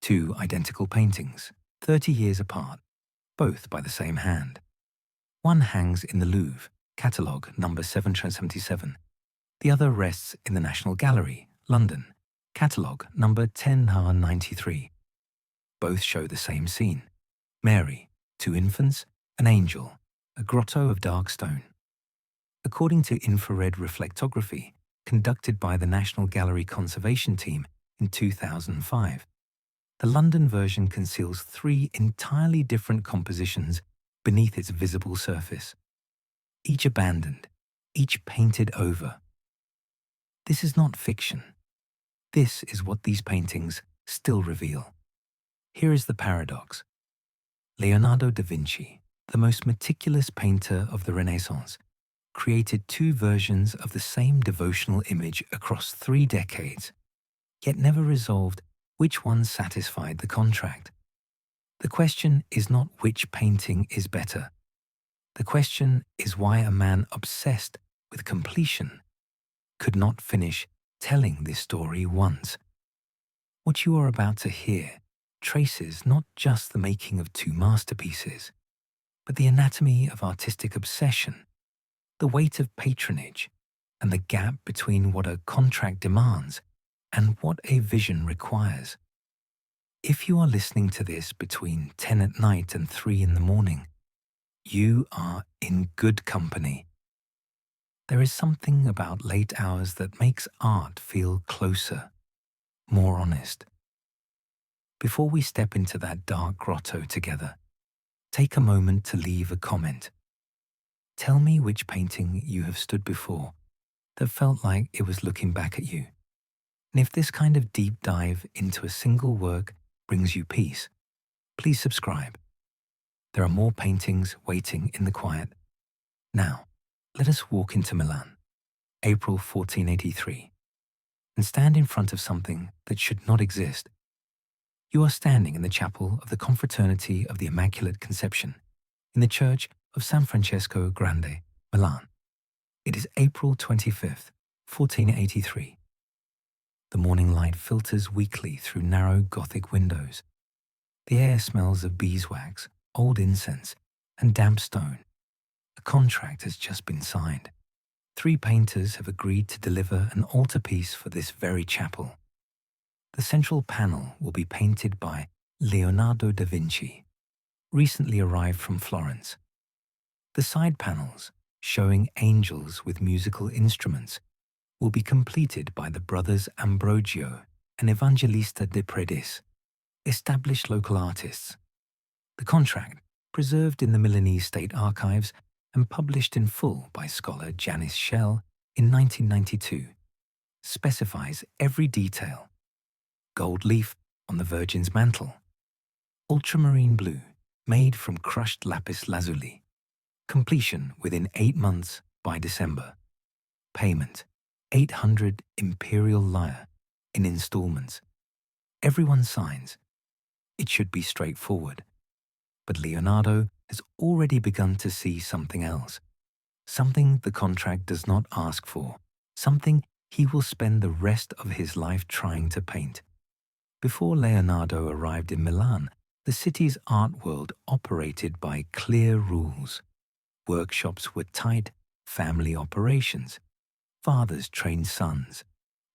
Two identical paintings, 30 years apart, both by the same hand. One hangs in the Louvre, catalogue number 777. The other rests in the National Gallery, London, catalogue number 10R93. Both show the same scene: Mary, two infants, an angel, a grotto of dark stone. According to infrared reflectography conducted by the National Gallery Conservation Team in 2005, the London version conceals three entirely different compositions beneath its visible surface, each abandoned, each painted over. This is not fiction. This is what these paintings still reveal. Here is the paradox. Leonardo da Vinci, the most meticulous painter of the Renaissance, created two versions of the same devotional image across 3 decades, yet never resolved which one satisfied the contract. The question is not which painting is better. The question is why a man obsessed with completion could not finish telling this story once. What you are about to hear traces not just the making of two masterpieces, but the anatomy of artistic obsession, the weight of patronage, and the gap between what a contract demands and what a vision requires. If you are listening to this between 10 at night and 3 in the morning, you are in good company. There is something about late hours that makes art feel closer, more honest. Before we step into that dark grotto together, take a moment to leave a comment. Tell me which painting you have stood before that felt like it was looking back at you. And if this kind of deep dive into a single work brings you peace, please subscribe. There are more paintings waiting in the quiet. Now, let us walk into Milan, April 1483, and stand in front of something that should not exist. You are standing in the chapel of the Confraternity of the Immaculate Conception in the Church of San Francesco Grande, Milan. It is April 25th, 1483. The morning light filters weakly through narrow Gothic windows. The air smells of beeswax, old incense, and damp stone. A contract has just been signed. 3 painters have agreed to deliver an altarpiece for this very chapel. The central panel will be painted by Leonardo da Vinci, recently arrived from Florence. The side panels, showing angels with musical instruments, will be completed by the brothers Ambrogio and Evangelista de Predis, established local artists. The contract, preserved in the Milanese State Archives and published in full by scholar Janice Schell in 1992, specifies every detail: gold leaf on the Virgin's mantle, ultramarine blue made from crushed lapis lazuli, completion within 8 months by December, payment 800 imperial lire in installments. Everyone signs. It should be straightforward. But Leonardo has already begun to see something else, something the contract does not ask for, something he will spend the rest of his life trying to paint. Before Leonardo arrived in Milan, the city's art world operated by clear rules. Workshops were tight, family operations. Fathers trained sons,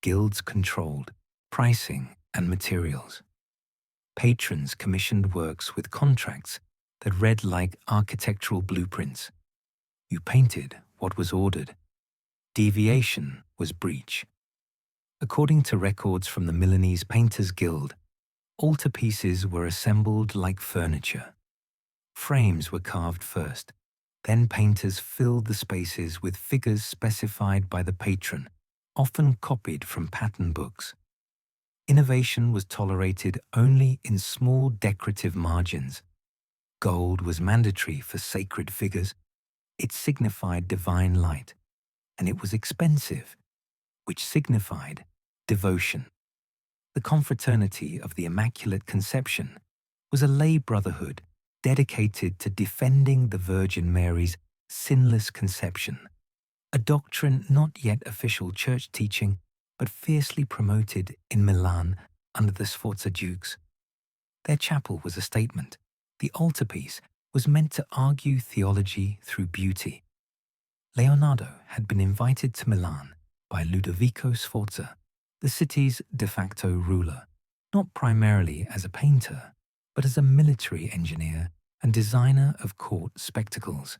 guilds controlled pricing and materials. Patrons commissioned works with contracts that read like architectural blueprints. You painted what was ordered. Deviation was breach. According to records from the Milanese Painters Guild, altarpieces were assembled like furniture. Frames were carved first. Then painters filled the spaces with figures specified by the patron, often copied from pattern books. Innovation was tolerated only in small decorative margins. Gold was mandatory for sacred figures. It signified divine light, and it was expensive, which signified devotion. The Confraternity of the Immaculate Conception was a lay brotherhood dedicated to defending the Virgin Mary's sinless conception, a doctrine not yet official church teaching, but fiercely promoted in Milan under the Sforza dukes. Their chapel was a statement. The altarpiece was meant to argue theology through beauty. Leonardo had been invited to Milan by Ludovico Sforza, the city's de facto ruler, not primarily as a painter, but as a military engineer and designer of court spectacles.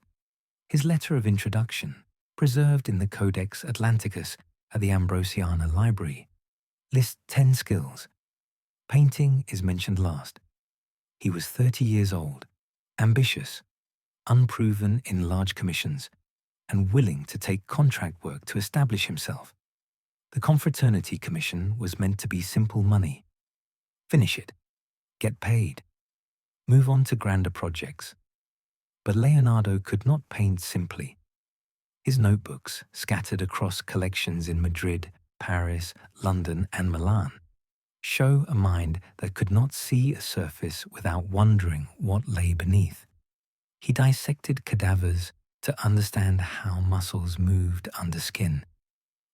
His letter of introduction, preserved in the Codex Atlanticus at the Ambrosiana Library, lists 10 skills. Painting is mentioned last. He was 30 years old, ambitious, unproven in large commissions, and willing to take contract work to establish himself. The Confraternity Commission was meant to be simple money. Finish it, get paid, move on to grander projects. But Leonardo could not paint simply. His notebooks, scattered across collections in Madrid, Paris, London, and Milan, show a mind that could not see a surface without wondering what lay beneath. He dissected cadavers to understand how muscles moved under skin.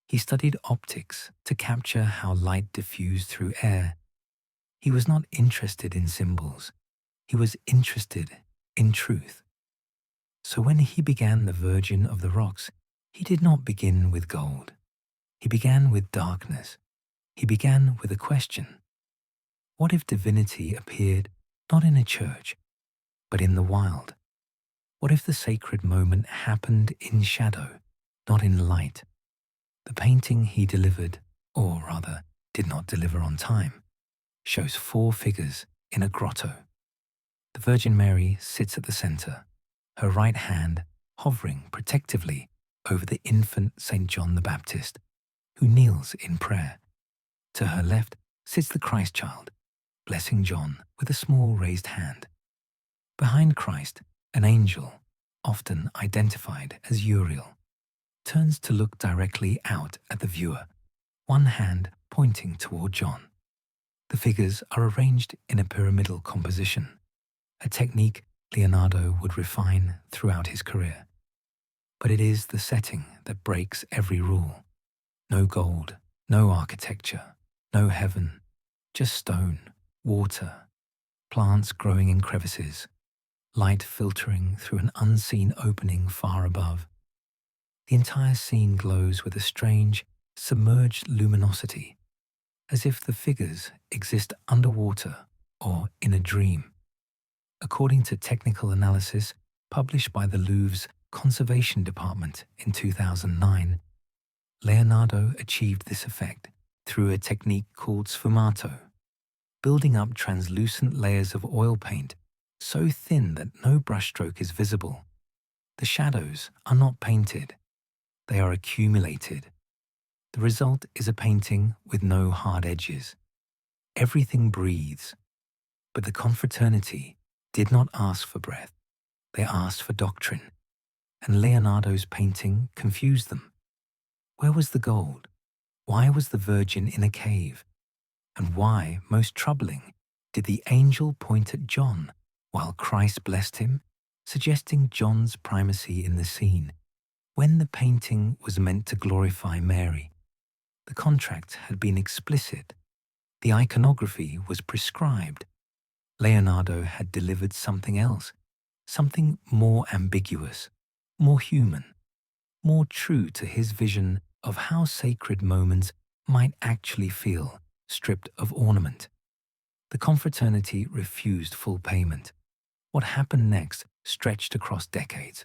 He studied optics to capture how light diffused through air. He was not interested in symbols. He was interested in truth. So when he began the Virgin of the Rocks, he did not begin with gold. He began with darkness. He began with a question. What if divinity appeared not in a church, but in the wild? What if the sacred moment happened in shadow, not in light? The painting he delivered, or rather, did not deliver on time, shows 4 figures in a grotto. The Virgin Mary sits at the center, her right hand hovering protectively over the infant St. John the Baptist, who kneels in prayer. To her left sits the Christ child, blessing John with a small raised hand. Behind Christ, an angel, often identified as Uriel, turns to look directly out at the viewer, one hand pointing toward John. The figures are arranged in a pyramidal composition, a technique Leonardo would refine throughout his career. But it is the setting that breaks every rule. No gold, no architecture, no heaven, just stone, water, plants growing in crevices, light filtering through an unseen opening far above. The entire scene glows with a strange, submerged luminosity, as if the figures exist underwater or in a dream. According to technical analysis published by the Louvre's Conservation Department in 2009, Leonardo achieved this effect through a technique called sfumato, building up translucent layers of oil paint so thin that no brushstroke is visible. The shadows are not painted, they are accumulated. The result is a painting with no hard edges. Everything breathes. But the confraternity did not ask for breath, they asked for doctrine, and Leonardo's painting confused them. Where was the gold? Why was the Virgin in a cave? And why, most troubling, did the angel point at John while Christ blessed him, suggesting John's primacy in the scene, when the painting was meant to glorify Mary? The contract had been explicit. The iconography was prescribed. Leonardo had delivered something else, something more ambiguous, more human, more true to his vision of how sacred moments might actually feel, stripped of ornament. The confraternity refused full payment. What happened next stretched across decades.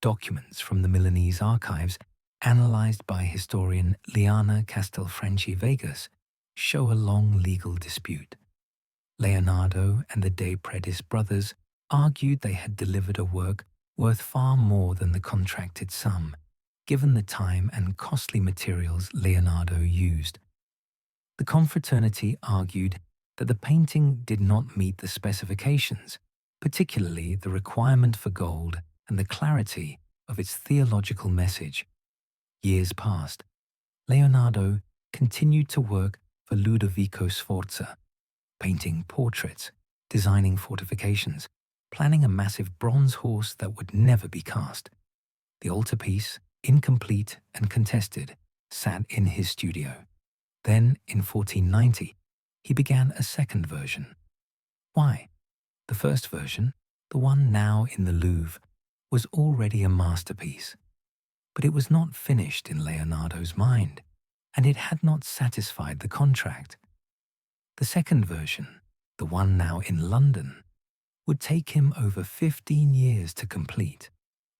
Documents from the Milanese archives, analyzed by historian Liana Castelfranchi Vegas, show a long legal dispute. Leonardo and the De Predis brothers argued they had delivered a work worth far more than the contracted sum, given the time and costly materials Leonardo used. The confraternity argued that the painting did not meet the specifications, particularly the requirement for gold and the clarity of its theological message. Years passed. Leonardo continued to work for Ludovico Sforza, painting portraits, designing fortifications, planning a massive bronze horse that would never be cast. The altarpiece, incomplete and contested, sat in his studio. Then, in 1490, he began a second version. Why? The first version, the one now in the Louvre, was already a masterpiece. But it was not finished in Leonardo's mind, and it had not satisfied the contract. The second version, the one now in London, would take him over 15 years to complete,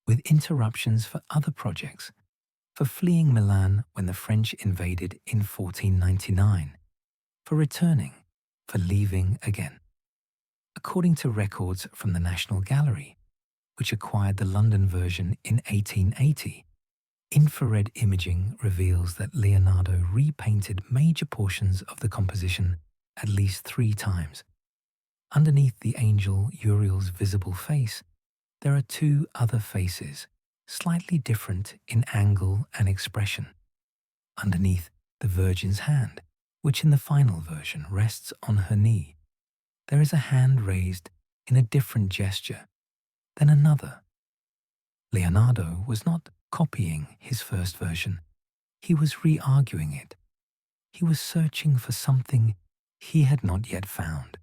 with interruptions for other projects, for fleeing Milan when the French invaded in 1499, for returning, for leaving again. According to records from the National Gallery, which acquired the London version in 1880, infrared imaging reveals that Leonardo repainted major portions of the composition at least 3 times. Underneath the angel Uriel's visible face, there are 2 other faces, slightly different in angle and expression. Underneath the Virgin's hand, which in the final version rests on her knee, there is a hand raised in a different gesture, then another. Leonardo was not copying his first version. He was re-arguing it. He was searching for something he had not yet found.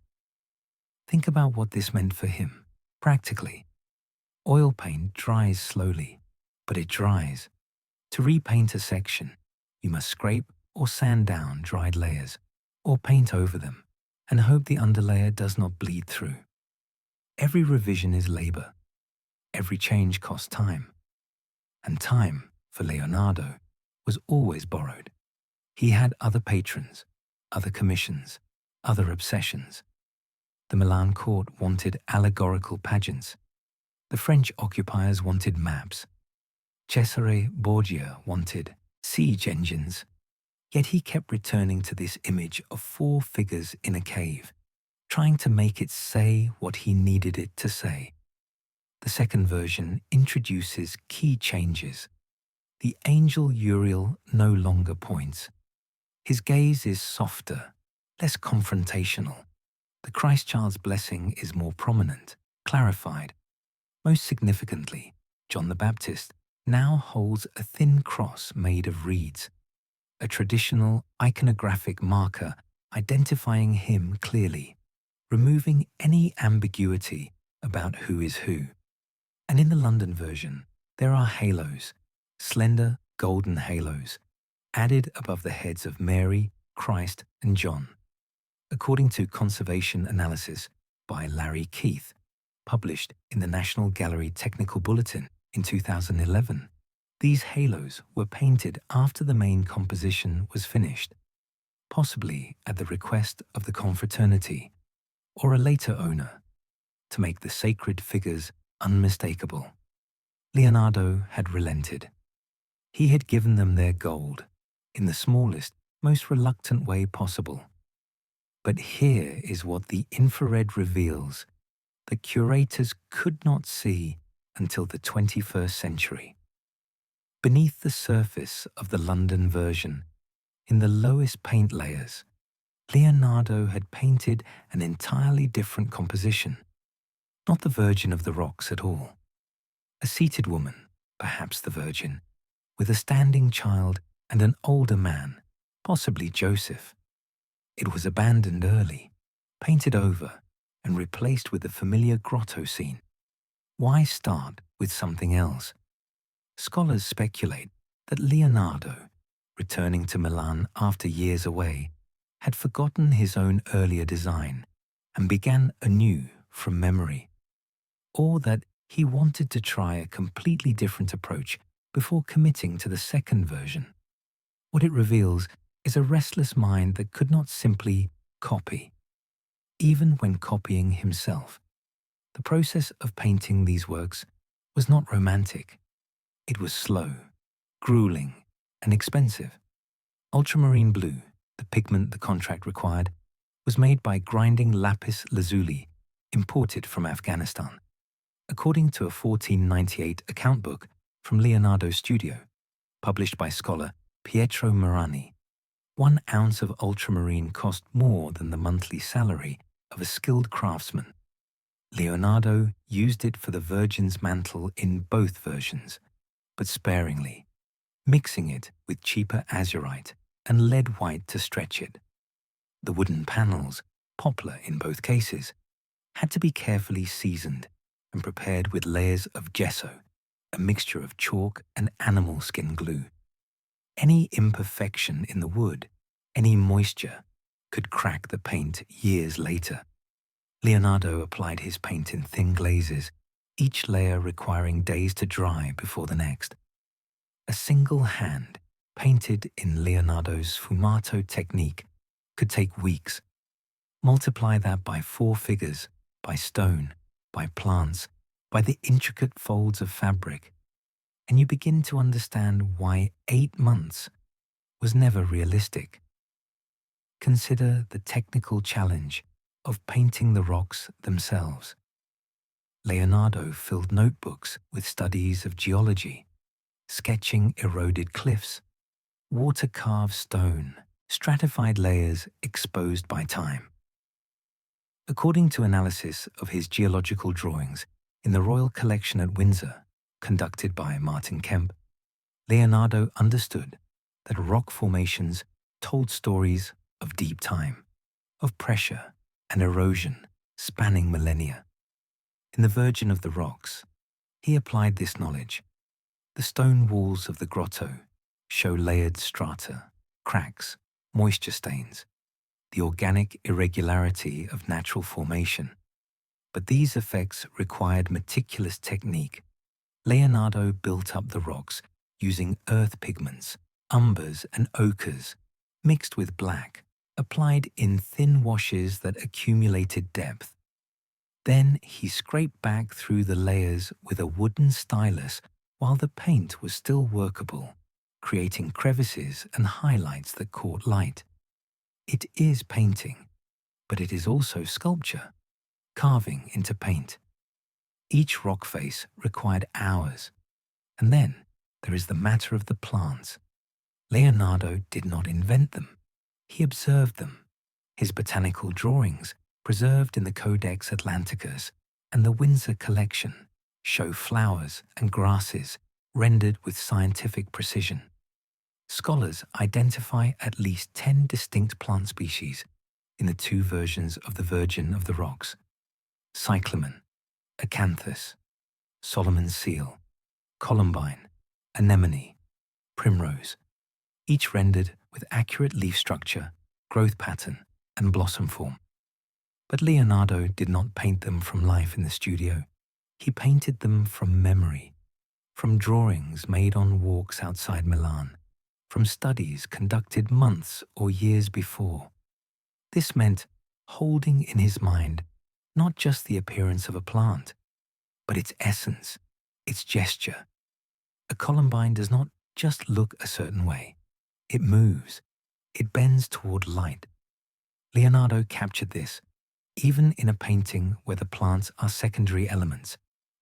Think about what this meant for him, practically. Oil paint dries slowly, but it dries. To repaint a section, you must scrape or sand down dried layers, or paint over them, and hope the underlayer does not bleed through. Every revision is labor. Every change costs time. And time, for Leonardo, was always borrowed. He had other patrons, other commissions, other obsessions. The Milan court wanted allegorical pageants. The French occupiers wanted maps. Cesare Borgia wanted siege engines. Yet he kept returning to this image of 4 figures in a cave, trying to make it say what he needed it to say. The second version introduces key changes. The angel Uriel no longer points. His gaze is softer, less confrontational. The Christ child's blessing is more prominent, clarified. Most significantly, John the Baptist now holds a thin cross made of reeds, a traditional iconographic marker identifying him clearly, removing any ambiguity about who is who. And in the London version, there are halos, slender golden halos, added above the heads of Mary, Christ, and John. According to conservation analysis by Larry Keith, published in the National Gallery Technical Bulletin in 2011, these halos were painted after the main composition was finished, possibly at the request of the confraternity or a later owner, to make the sacred figures unmistakable. Leonardo had relented. He had given them their gold, in the smallest, most reluctant way possible. But here is what the infrared reveals that curators could not see until the 21st century. Beneath the surface of the London version, in the lowest paint layers, Leonardo had painted an entirely different composition, not the Virgin of the Rocks at all. A seated woman, perhaps the Virgin, with a standing child and an older man, possibly Joseph. It was abandoned early, painted over, and replaced with the familiar grotto scene. Why start with something else? Scholars speculate that Leonardo, returning to Milan after years away, had forgotten his own earlier design and began anew from memory, or that he wanted to try a completely different approach before committing to the second version. What it reveals is a restless mind that could not simply copy, even when copying himself. The process of painting these works was not romantic. It was slow, grueling, and expensive. Ultramarine blue, the pigment the contract required, was made by grinding lapis lazuli, imported from Afghanistan. According to a 1498 account book from Leonardo's studio, published by scholar Pietro Marani, 1 ounce of ultramarine cost more than the monthly salary of a skilled craftsman. Leonardo used it for the Virgin's mantle in both versions, but sparingly, mixing it with cheaper azurite and lead white to stretch it. The wooden panels, poplar in both cases, had to be carefully seasoned and prepared with layers of gesso, a mixture of chalk and animal skin glue. Any imperfection in the wood, any moisture, could crack the paint years later. Leonardo applied his paint in thin glazes, each layer requiring days to dry before the next. A single hand, painted in Leonardo's sfumato technique, could take weeks. Multiply that by 4 figures, by stone, by plants, by the intricate folds of fabric, and you begin to understand why 8 months was never realistic. Consider the technical challenge of painting the rocks themselves. Leonardo filled notebooks with studies of geology, sketching eroded cliffs, water-carved stone, stratified layers exposed by time. According to analysis of his geological drawings in the Royal Collection at Windsor, conducted by Martin Kemp, Leonardo understood that rock formations told stories of deep time, of pressure and erosion spanning millennia. In the Virgin of the Rocks, he applied this knowledge. The stone walls of the grotto show layered strata, cracks, moisture stains, the organic irregularity of natural formation. But these effects required meticulous technique. Leonardo built up the rocks using earth pigments, umbers and ochres, mixed with black, applied in thin washes that accumulated depth. Then he scraped back through the layers with a wooden stylus while the paint was still workable, creating crevices and highlights that caught light. It is painting, but it is also sculpture, carving into paint. Each rock face required hours. And then there is the matter of the plants. Leonardo did not invent them. He observed them. His botanical drawings, preserved in the Codex Atlanticus and the Windsor collection, show flowers and grasses rendered with scientific precision. Scholars identify at least 10 distinct plant species in the 2 versions of the Virgin of the Rocks: cyclamen, acanthus, Solomon's seal, columbine, anemone, primrose, each rendered with accurate leaf structure, growth pattern, and blossom form. But Leonardo did not paint them from life in the studio. He painted them from memory, from drawings made on walks outside Milan, from studies conducted months or years before. This meant holding in his mind not just the appearance of a plant, but its essence, its gesture. A columbine does not just look a certain way. It moves. It bends toward light. Leonardo captured this, even in a painting where the plants are secondary elements,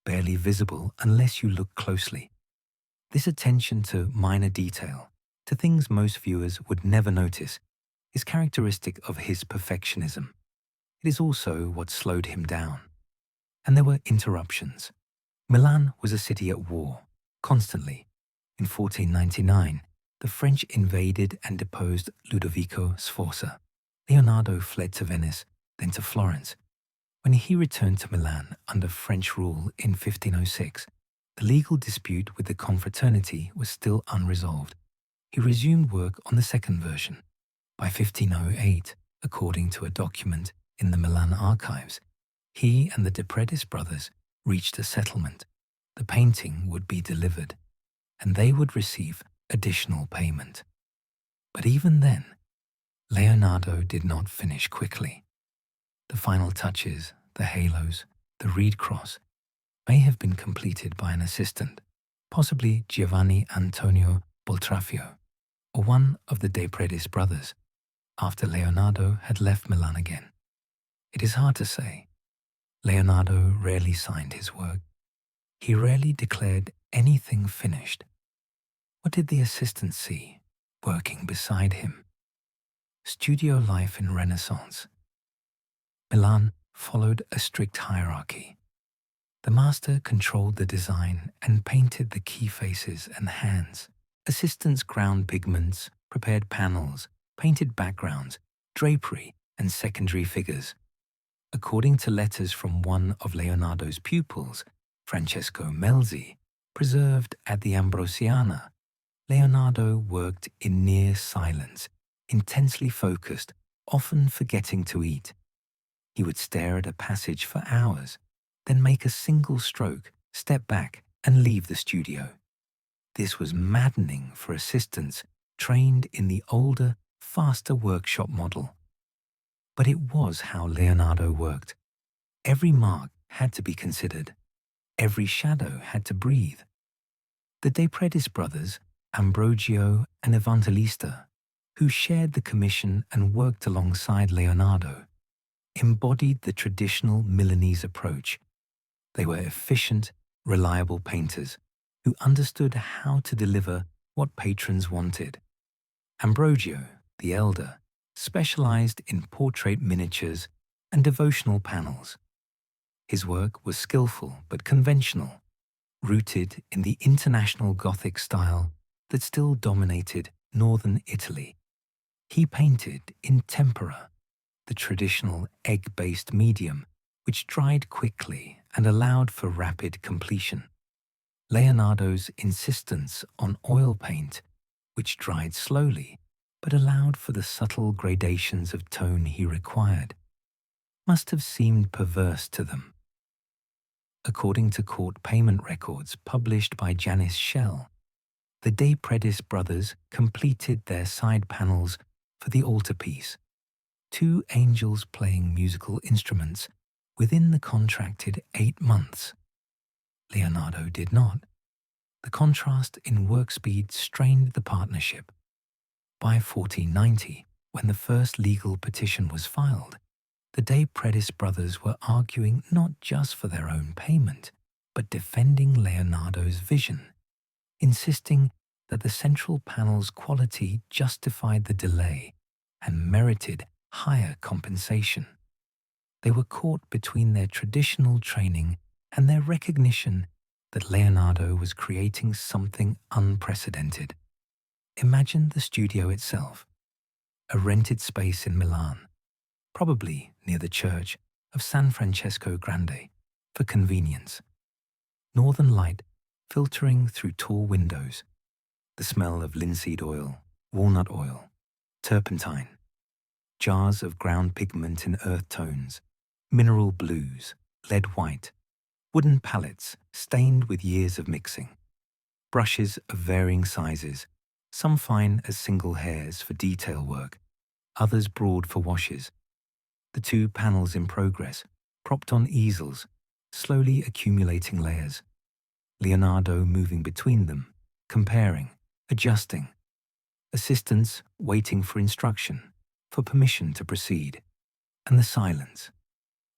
barely visible unless you look closely. This attention to minor detail, to things most viewers would never notice, is characteristic of his perfectionism. It is also what slowed him down. And there were interruptions. Milan was a city at war, constantly. In 1499, the French invaded and deposed Ludovico Sforza. Leonardo fled to Venice, then to Florence. When he returned to Milan under French rule in 1506, the legal dispute with the confraternity was still unresolved. He resumed work on the second version. By 1508, according to a document in the Milan archives, he and the De Predis brothers reached a settlement. The painting would be delivered, and they would receive additional payment. But even then, Leonardo did not finish quickly. The final touches, the halos, the reed cross, may have been completed by an assistant, possibly Giovanni Antonio Boltraffio, or one of the De Predis brothers, after Leonardo had left Milan again. It is hard to say. Leonardo rarely signed his work. He rarely declared anything finished. What did the assistant see, working beside him? Studio life in Renaissance. Milan followed a strict hierarchy. The master controlled the design and painted the key faces and hands. Assistants ground pigments, prepared panels, painted backgrounds, drapery, and secondary figures. According to letters from one of Leonardo's pupils, Francesco Melzi, preserved at the Ambrosiana, Leonardo worked in near silence, intensely focused, often forgetting to eat. He would stare at a passage for hours, then make a single stroke, step back, and leave the studio. This was maddening for assistants trained in the older, faster workshop model. But it was how Leonardo worked. Every mark had to be considered. Every shadow had to breathe. The De Predis brothers, Ambrogio and Evangelista, who shared the commission and worked alongside Leonardo, embodied the traditional Milanese approach. They were efficient, reliable painters who understood how to deliver what patrons wanted. Ambrogio, the elder, specialized in portrait miniatures and devotional panels. His work was skillful but conventional, rooted in the international Gothic style that still dominated northern Italy. He painted in tempera, the traditional egg-based medium which dried quickly and allowed for rapid completion. Leonardo's insistence on oil paint, which dried slowly but allowed for the subtle gradations of tone he required, must have seemed perverse to them. According to court payment records published by Janice Schell, the De Predis brothers completed their side panels for the altarpiece, 2 angels playing musical instruments, within the contracted 8 months. Leonardo did not. The contrast in work speed strained the partnership. By 1490, when the first legal petition was filed, the De Predis brothers were arguing not just for their own payment, but defending Leonardo's vision, insisting that the central panel's quality justified the delay and merited higher compensation. They were caught between their traditional training and their recognition that Leonardo was creating something unprecedented. Imagine the studio itself, a rented space in Milan, probably near the church of San Francesco Grande, for convenience. Northern light filtering through tall windows, the smell of linseed oil, walnut oil, turpentine, jars of ground pigment in earth tones, mineral blues, lead white, wooden palettes stained with years of mixing, brushes of varying sizes, some fine as single hairs for detail work, others broad for washes. The 2 panels in progress, propped on easels, slowly accumulating layers. Leonardo moving between them, comparing, adjusting. Assistants waiting for instruction, for permission to proceed. And the silence,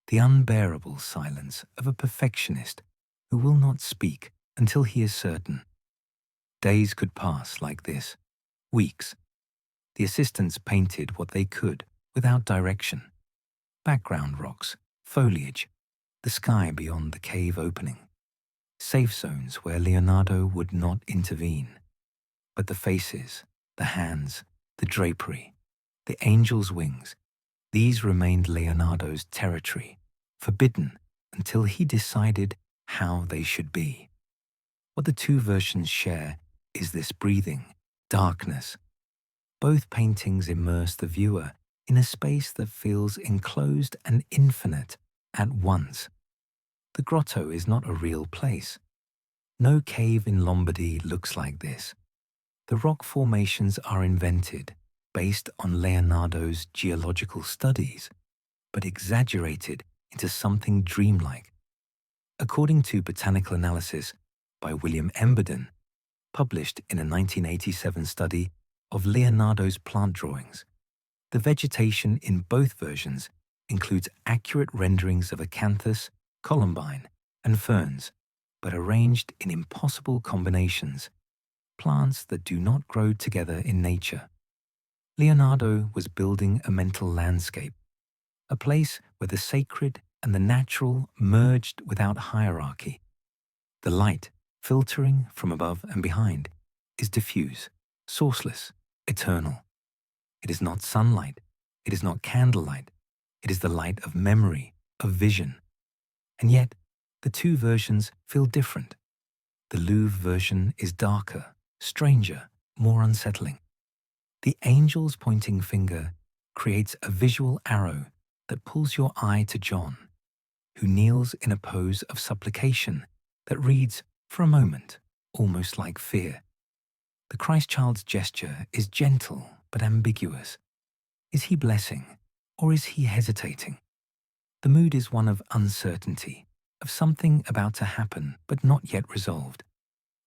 the unbearable silence of a perfectionist who will not speak until he is certain. Days could pass like this, weeks. The assistants painted what they could without direction. Background rocks, foliage, the sky beyond the cave opening. Safe zones where Leonardo would not intervene. But the faces, the hands, the drapery, the angel's wings, these remained Leonardo's territory, forbidden until he decided how they should be. What the 2 versions share is this breathing, darkness. Both paintings immerse the viewer in a space that feels enclosed and infinite at once. The grotto is not a real place. No cave in Lombardy looks like this. The rock formations are invented, based on Leonardo's geological studies, but exaggerated into something dreamlike. According to botanical analysis by William Emberden, published in a 1987 study of Leonardo's plant drawings, the vegetation in both versions includes accurate renderings of acanthus, columbine, and ferns, but arranged in impossible combinations, plants that do not grow together in nature. Leonardo was building a mental landscape, a place where the sacred and the natural merged without hierarchy. The light, filtering from above and behind, is diffuse, sourceless, eternal. It is not sunlight, it is not candlelight, it is the light of memory of vision. And yet, the two versions feel different. The Louvre version is darker, stranger, more unsettling. The angel's pointing finger creates a visual arrow that pulls your eye to John, who kneels in a pose of supplication that reads, for a moment, almost like fear. The Christ child's gesture is gentle but ambiguous. Is he blessing, or is he hesitating? The mood is one of uncertainty, of something about to happen but not yet resolved.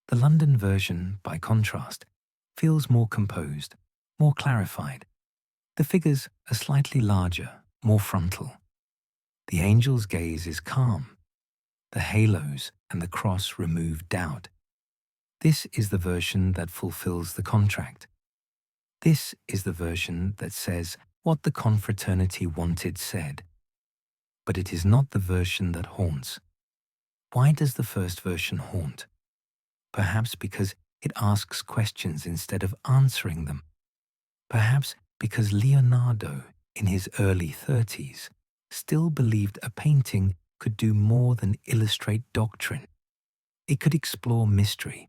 The London version, by contrast, feels more composed, more clarified. The figures are slightly larger, more frontal. The angel's gaze is calm. The halos and the cross remove doubt. This is the version that fulfills the contract. This is the version that says what the confraternity wanted said. But it is not the version that haunts. Why does the first version haunt? Perhaps because it asks questions instead of answering them. Perhaps because Leonardo, in his early 30s, still believed a painting could do more than illustrate doctrine. It could explore mystery.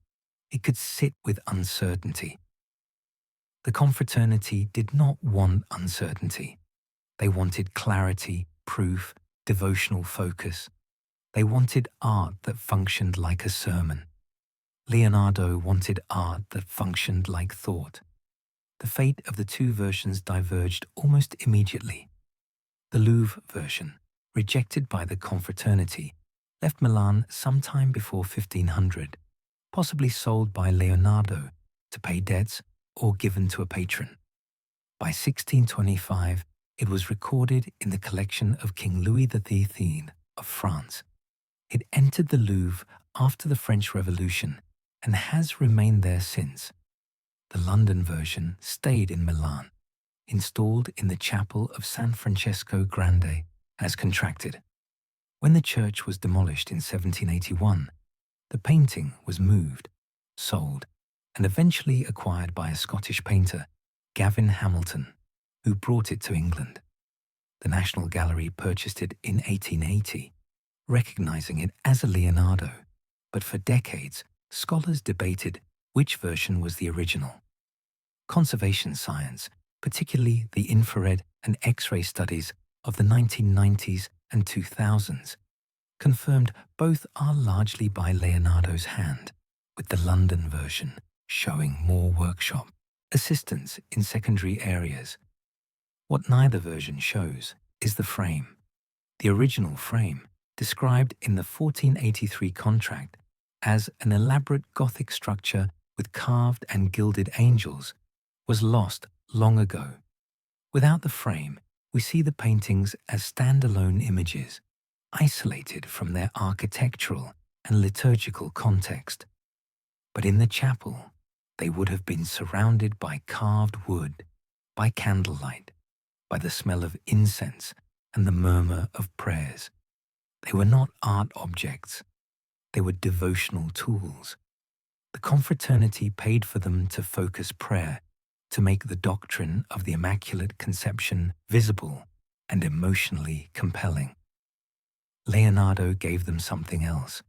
It could sit with uncertainty. The confraternity did not want uncertainty. They wanted clarity, proof, devotional focus. They wanted art that functioned like a sermon. Leonardo wanted art that functioned like thought. The fate of the two versions diverged almost immediately. The Louvre version, rejected by the confraternity, left Milan sometime before 1500, possibly sold by Leonardo to pay debts or given to a patron. By 1625, it was recorded in the collection of King Louis XIII of France. It entered the Louvre after the French Revolution and has remained there since. The London version stayed in Milan, installed in the chapel of San Francesco Grande as contracted. When the church was demolished in 1781, the painting was moved, sold, and eventually acquired by a Scottish painter, Gavin Hamilton, who brought it to England. The National Gallery purchased it in 1880, recognizing it as a Leonardo, but for decades, scholars debated which version was the original. Conservation science, particularly the infrared and X-ray studies of the 1990s and 2000s, confirmed both are largely by Leonardo's hand, with the London version showing more workshop, assistance in secondary areas. What neither version shows is the frame. The original frame, described in the 1483 contract as an elaborate Gothic structure with carved and gilded angels, was lost long ago. Without the frame, we see the paintings as standalone images, isolated from their architectural and liturgical context. But in the chapel, they would have been surrounded by carved wood, by candlelight, by the smell of incense and the murmur of prayers. They were not art objects. They were devotional tools. The confraternity paid for them to focus prayer, to make the doctrine of the Immaculate Conception visible and emotionally compelling. Leonardo gave them something else.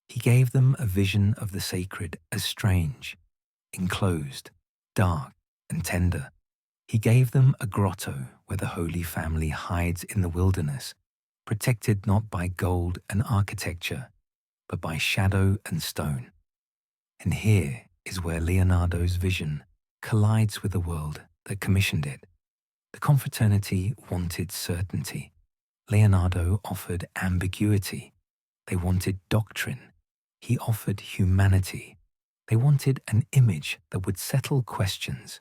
He gave them a vision of the sacred as strange, enclosed, dark, and tender. He gave them a grotto where the Holy Family hides in the wilderness, protected not by gold and architecture, but by shadow and stone. And here is where Leonardo's vision collides with the world that commissioned it. The confraternity wanted certainty. Leonardo offered ambiguity. They wanted doctrine. He offered humanity. They wanted an image that would settle questions.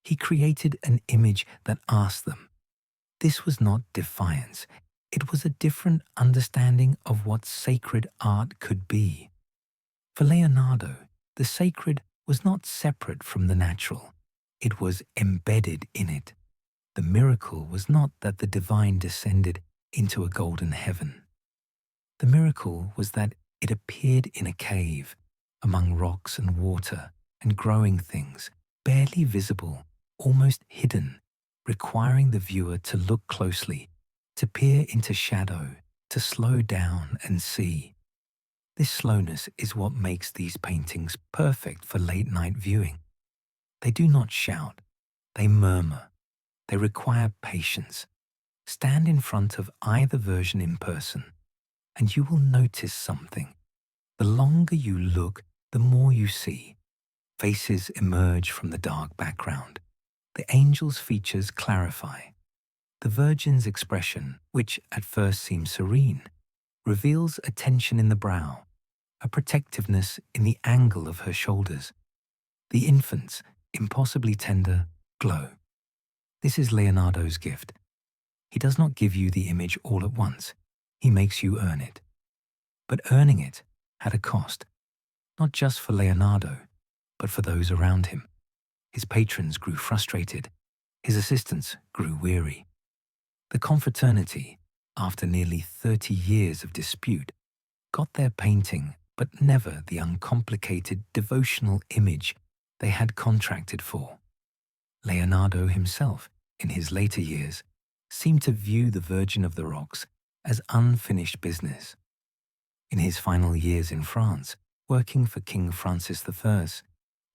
He created an image that asked them. This was not defiance. It was a different understanding of what sacred art could be. For Leonardo, the sacred was not separate from the natural. It was embedded in it. The miracle was not that the divine descended into a golden heaven. The miracle was that it appeared in a cave, among rocks and water and growing things, barely visible, almost hidden, requiring the viewer to look closely, to peer into shadow, to slow down and see. This slowness is what makes these paintings perfect for late-night viewing. They do not shout, they murmur, they require patience. Stand in front of either version in person, and you will notice something. The longer you look, the more you see. Faces emerge from the dark background. The angel's features clarify. The Virgin's expression, which at first seems serene, reveals a tension in the brow, a protectiveness in the angle of her shoulders. The infant's, impossibly tender, glow. This is Leonardo's gift. He does not give you the image all at once. He makes you earn it. But earning it had a cost, not just for Leonardo, but for those around him. His patrons grew frustrated. His assistants grew weary. The confraternity, after nearly 30 years of dispute, got their painting, but never the uncomplicated devotional image they had contracted for. Leonardo himself, in his later years, seemed to view the Virgin of the Rocks as unfinished business. In his final years in France, working for King Francis I,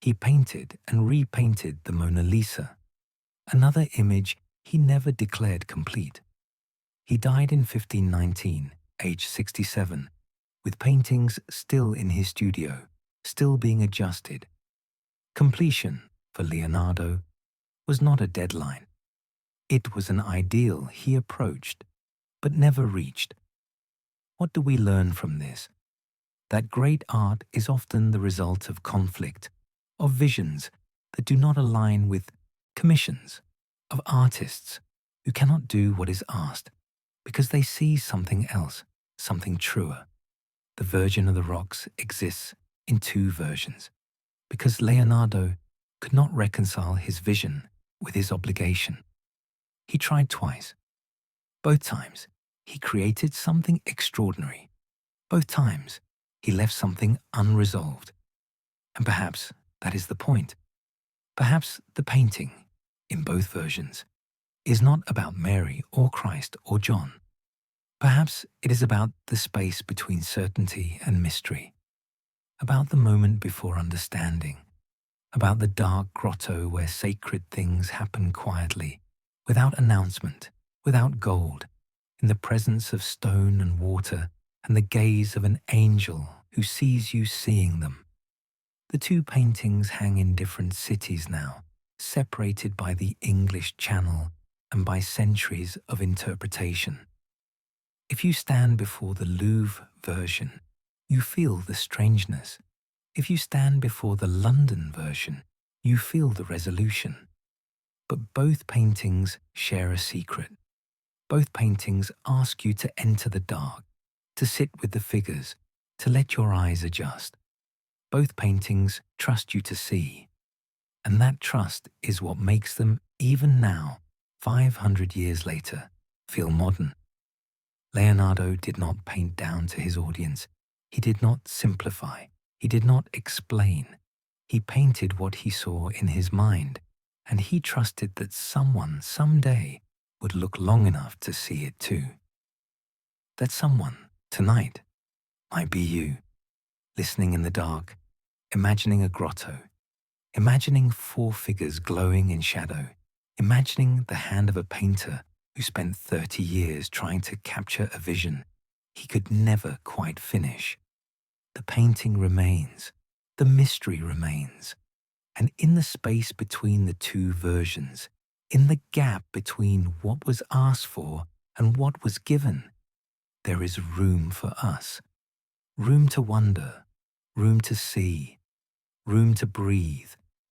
he painted and repainted the Mona Lisa, another image he never declared complete. He died in 1519, aged 67, with paintings still in his studio, still being adjusted. Completion, for Leonardo, was not a deadline. It was an ideal he approached, but never reached. What do we learn from this? That great art is often the result of conflict, of visions that do not align with commissions, of artists who cannot do what is asked because they see something else, something truer. The Virgin of the Rocks exists in two versions because Leonardo could not reconcile his vision with his obligation. He tried twice. Both times, he created something extraordinary. Both times, he left something unresolved. And perhaps that is the point. Perhaps the painting, in both versions, is not about Mary or Christ or John. Perhaps it is about the space between certainty and mystery, about the moment before understanding, about the dark grotto where sacred things happen quietly, without announcement, without gold, in the presence of stone and water and the gaze of an angel who sees you seeing them. The two paintings hang in different cities now, separated by the English Channel and by centuries of interpretation. If you stand before the Louvre version, you feel the strangeness. If you stand before the London version, you feel the resolution. But both paintings share a secret. Both paintings ask you to enter the dark, to sit with the figures, to let your eyes adjust. Both paintings trust you to see. And that trust is what makes them, even now, 500 years later, feel modern. Leonardo did not paint down to his audience. He did not simplify. He did not explain. He painted what he saw in his mind, and he trusted that someone someday would look long enough to see it too. That someone, tonight, might be you, listening in the dark, imagining a grotto, imagining four figures glowing in shadow, imagining the hand of a painter who spent 30 years trying to capture a vision he could never quite finish. The painting remains, the mystery remains, and in the space between the two versions, in the gap between what was asked for and what was given, there is room for us, room to wonder, room to see, room to breathe,